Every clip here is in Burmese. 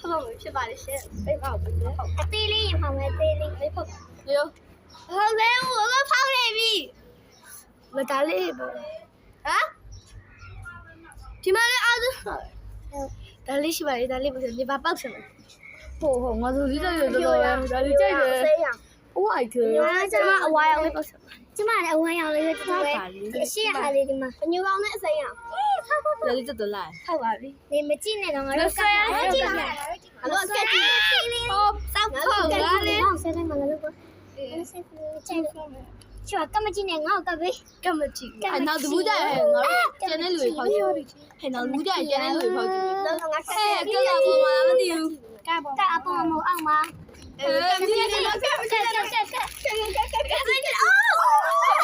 ဟုတ်ပြီဖြစ်ပါလေရှင်ဖိတ်ပါဦးအသေးလေးရင်ဖောင်းမယ်အသေးလေးလေးဖုတ်ရောဟုတ်တယ်ဟိုကဖောင်းနေပြီမဒါလေးပေါ့ဟမ်ဒီမှာလည်းအားဒါလေးရှိပါလေဒါလေးပေါ့ဒီပါပေါက်စမ်းဟိုငါတို့ဒီကြိုက်တယ်တော်ဒါလေးကြိုက်တယ်အိုးအိုက်ကေကျွန်မအဝါရောင်လေးပေါက်စမ်းကျမလည်းအဝါရောင်လေးပဲတူပဲအရှိရလေးဒီမှာအညူကောင်းနဲ့အစိမ်းအောင်ဒါလေးတော်လိုက်ဟုတ်ပါပြီနေမကြည့်နဲ့တော့ငါတို့ဆက်ရကြည့်ပါအလို့ဆက်ကြည့်ဟောတောက်ဖောက်လာလေဆက်လိုက်မလားလို့ဆက်ကြည့်ချောကမကြည့်နဲ့ငါ့ကိုကပ်ပေးကမကြည့်အဲ့နောက်တဘူးကြရဲ့ငါတို့ကျန်တဲ့လူတွေဖောက်ကြည့်ဟဲ့နောက်တဘူးကြရဲ့ကျန်တဲ့လူတွေဖောက်ကြည့်တော့ငါဆက်ကလာပေါ်မှာမသိဘူးကအပေါ်မအောင်ပါကြည့်တယ်ဆက်အော်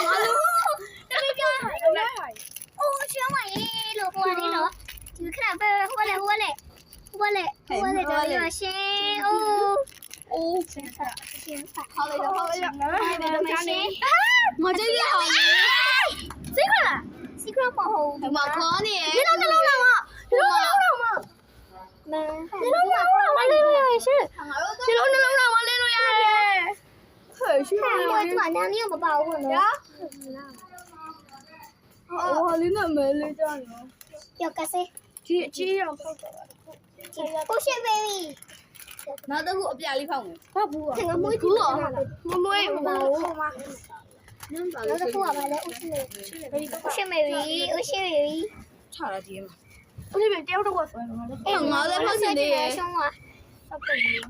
ဘာလို့တမီးကအိုးချမ်းမရေးလို့ပေါ်နေလို့ဒီခဏပဲဟိုလေတော့ရရှင်အိုးရှင်ဟောလေတော့မရှင်မကြည့်ရအောင်စီကရပေါ့ဟုတ်မခေါ်နေဒီလုံးလုံးမမဒီလုံးလုံးမလေးရှင်ဒီလုံးလုံးမလေးလို့ရတယ်ဟဲ့ရှင်ဒီမှာနာမည်မပါဘူးနော်哦，你那没来着呢？要干啥？鸡要泡着了。不是 baby。那都我不要你泡我。我不啊。我没煮啊。我没吗？那都不我买的，不是 baby，不是 baby。差了点嘛。我这边丢着我分了。哎，我在泡起的。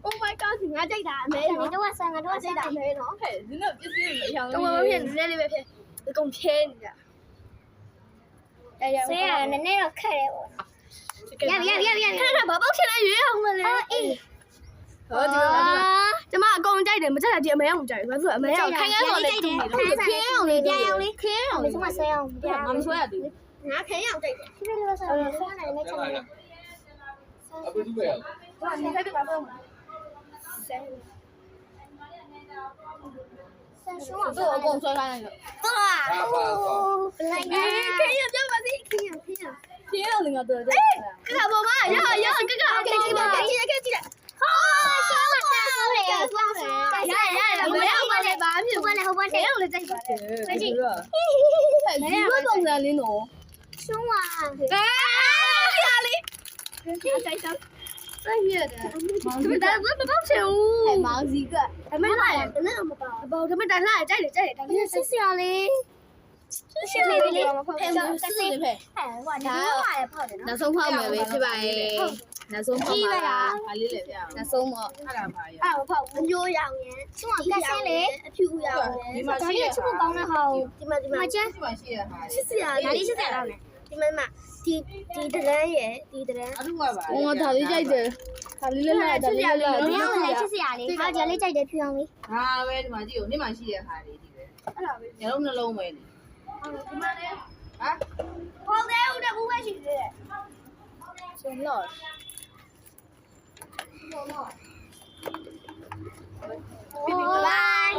Oh my god！ ငါကြိုက်တာအမေ။ငါတို့ကဆန်ငါတို့ကကြိုက်တာအမေနော်။ဟဲ့ဒီနေ့ပြည့်စုံနေရအောင်။တော့မဖြစ်နေလေးပဲဖြစ်။အကုန်ဖြဲနေတာ။ဆေးရနည်းနည်းတော့ခက်တယ်ပေါ့ရခဏဘာပေါက်ချင်လဲရွေးအောင်မလဲအေးဟောဒီမှာကျမအကုန်ကြိုက်တယ်မကြိုက်တာဒီအမေအောင်ကြိုက်တယ်ဘာလို့အမေအောင်ခိုင်းရတော့လေတူနေတော့ခင်းအောင်လေးပြအောင်လေးခင်းအောင်လေးကျမဆွဲအောင်ပြငါမဆွဲရသေးဘူးငါခင်းအောင်ကြိုက်တယ်ဒီလိုဆိုဆွဲနေတယ်မချင်ဘူးအခုဒီပဲဘာနေဆက်ပါတော့ဆဲ都我跟我说他那个，对啊，来，可以这么的，可以，那个对，哥哥我妈，然后哥哥，可以记得，好，没有我这把屁股来，我这样的在，快进，没有动的你弄，凶啊，压力，再上。怎么打？我不抱歉哦。还忙一个，还没来，真的没抱。抱，他们打来，这里，谢谢啊哩。谢谢你，配上四的配。拿松泡没是吧？拿松泡嘛，拿松么？我泡温州羊年，今晚干啥嘞？漂羊年，哪里这么高呢？好，怎么？谢谢啊，哪里是在哪呢？ဒီမှာဒီတရမ်းရဲ့ဒီတရမ်း我ဒါလေးကြိုက်တယ်ဒါလေးလည်းဒါလေးလည်းမင်းအောင်လည်းချစ်စရာလေးဟာဒါလေးကြိုက်တယ်ဖြူအောင်လေးဟာပဲဒီမှာကြည့်ဦးနေ့မှရှိတဲ့ဟာလေးဒီပဲအဲ့ဒါပဲနှလုံးပဲနေဒီမှာလေဟာဟောတယ်ဦးတဲ့ဘူးပဲရှိသေးတယ်ဆုံးတော့ဆုံးတော့ဘိုင်